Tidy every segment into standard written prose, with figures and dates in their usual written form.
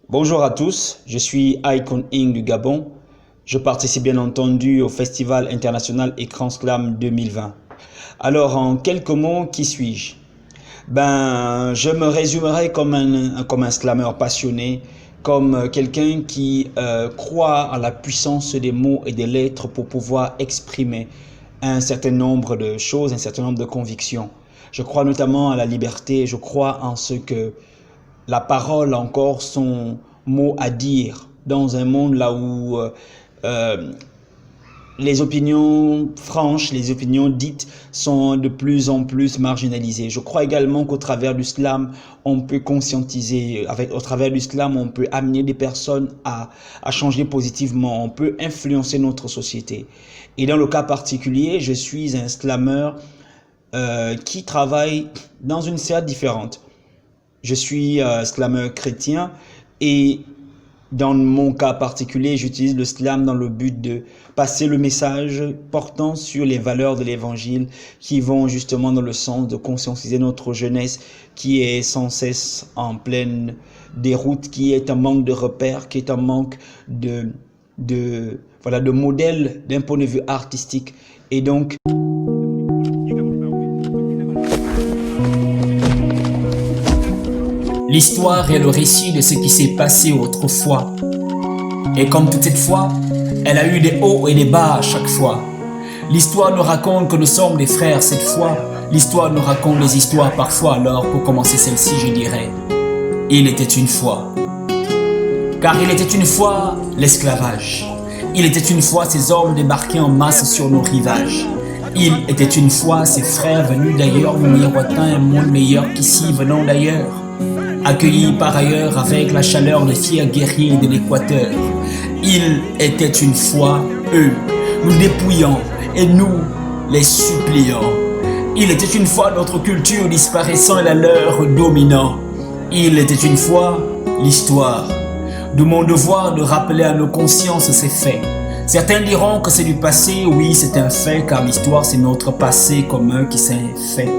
Bonjour à tous, je suis Icon Ing du Gabon. Je participe bien entendu au Festival international Écran Slam 2020. Alors en quelques mots, qui suis-je? Je me résumerai comme un slammer passionné, comme quelqu'un qui croit en la puissance des mots et des lettres pour pouvoir exprimer un certain nombre de choses, un certain nombre de convictions. Je crois notamment à la liberté, je crois en ce que la parole a encore son mot à dire dans un monde là où euh, les opinions franches, les opinions dites sont de plus en plus marginalisées. Je crois également qu'au travers du slam, on peut conscientiser, au travers du slam, on peut amener des personnes à changer positivement, on peut influencer notre société. Et dans le cas particulier, je suis un slammer qui travaille dans une sphère différente. Je suis slammer chrétien et dans mon cas particulier, j'utilise le slam dans le but de passer le message portant sur les valeurs de l'évangile qui vont justement dans le sens de conscientiser notre jeunesse qui est sans cesse en pleine déroute, qui est un manque de repères, qui est un manque de modèles d'un point de vue artistique. Et donc, l'histoire est le récit de ce qui s'est passé autrefois. Et comme toute cette fois, elle a eu des hauts et des bas à chaque fois. L'histoire nous raconte que nous sommes des frères cette fois. L'histoire nous raconte des histoires parfois. Alors pour commencer celle-ci, je dirais, il était une fois. Car il était une fois l'esclavage. Il était une fois ces hommes débarqués en masse sur nos rivages. Il était une fois ces frères venus d'ailleurs, nous miroitant un monde meilleur qu'ici venant d'ailleurs. Accueillis par ailleurs avec la chaleur des fiers guerriers de l'équateur. Il était une fois eux, nous dépouillant et nous les suppliant. Il était une fois notre culture disparaissant et la leur dominant. Il était une fois l'histoire, de mon devoir de rappeler à nos consciences ces faits. Certains diront que c'est du passé, oui c'est un fait, car l'histoire c'est notre passé commun qui s'est fait.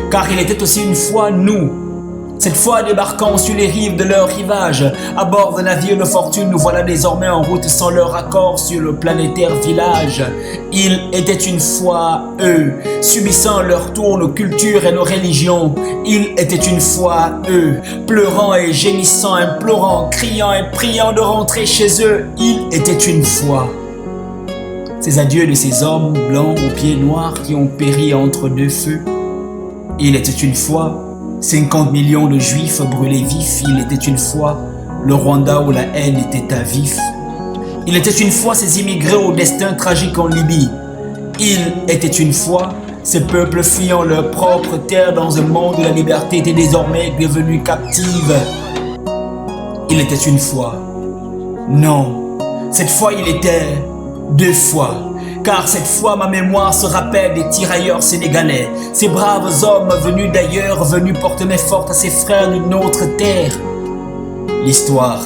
Car il était aussi une fois nous, cette fois débarquant sur les rives de leur rivage, à bord d'un navire de fortune, nous voilà désormais en route sans leur accord sur le planétaire village. Il était une fois eux, subissant leur tour nos cultures et nos religions. Il était une fois eux, pleurant et gémissant, implorant, criant et priant de rentrer chez eux. Il était une fois ces adieux de ces hommes blancs aux pieds noirs qui ont péri entre deux feux. Il était une fois 50 millions de juifs brûlés vifs. Il était une fois le Rwanda où la haine était à vif. Il était une fois ces immigrés au destin tragique en Libye. Il était une fois ces peuples fuyant leur propre terre dans un monde où la liberté était désormais devenue captive. Il était une fois. Non, cette fois il était deux fois. Car cette fois ma mémoire se rappelle des tirailleurs sénégalais, ces braves hommes venus d'ailleurs, venus porter main forte à ces frères d'une autre terre. L'histoire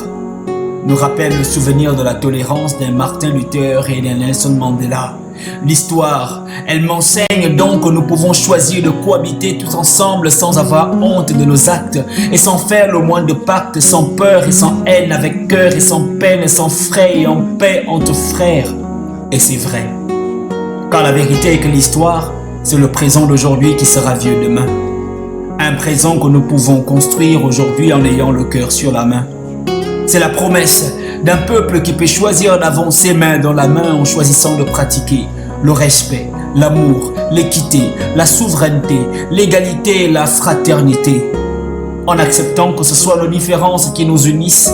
nous rappelle le souvenir de la tolérance d'un Martin Luther et d'un Nelson Mandela. L'histoire, elle m'enseigne donc que nous pouvons choisir de cohabiter tous ensemble sans avoir honte de nos actes et sans faire le moindre pacte, sans peur et sans haine, avec cœur et sans peine et sans frais et en paix entre frères. Et c'est vrai. Car la vérité est que l'histoire, c'est le présent d'aujourd'hui qui sera vieux demain. Un présent que nous pouvons construire aujourd'hui en ayant le cœur sur la main. C'est la promesse d'un peuple qui peut choisir d'avancer main dans la main en choisissant de pratiquer le respect, l'amour, l'équité, la souveraineté, l'égalité et la fraternité. En acceptant que ce soit nos différences qui nous unissent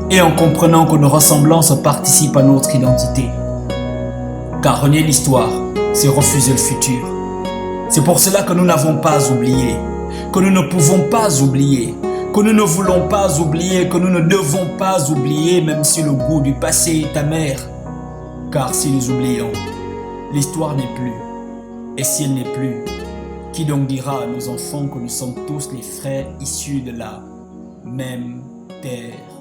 et en comprenant que nos ressemblances participent à notre identité. Car renier l'histoire, c'est refuser le futur. C'est pour cela que nous n'avons pas oublié, que nous ne pouvons pas oublier, que nous ne voulons pas oublier, que nous ne devons pas oublier, même si le goût du passé est amer. Car si nous oublions, l'histoire n'est plus. Et si elle n'est plus, qui donc dira à nos enfants que nous sommes tous les frères issus de la même terre?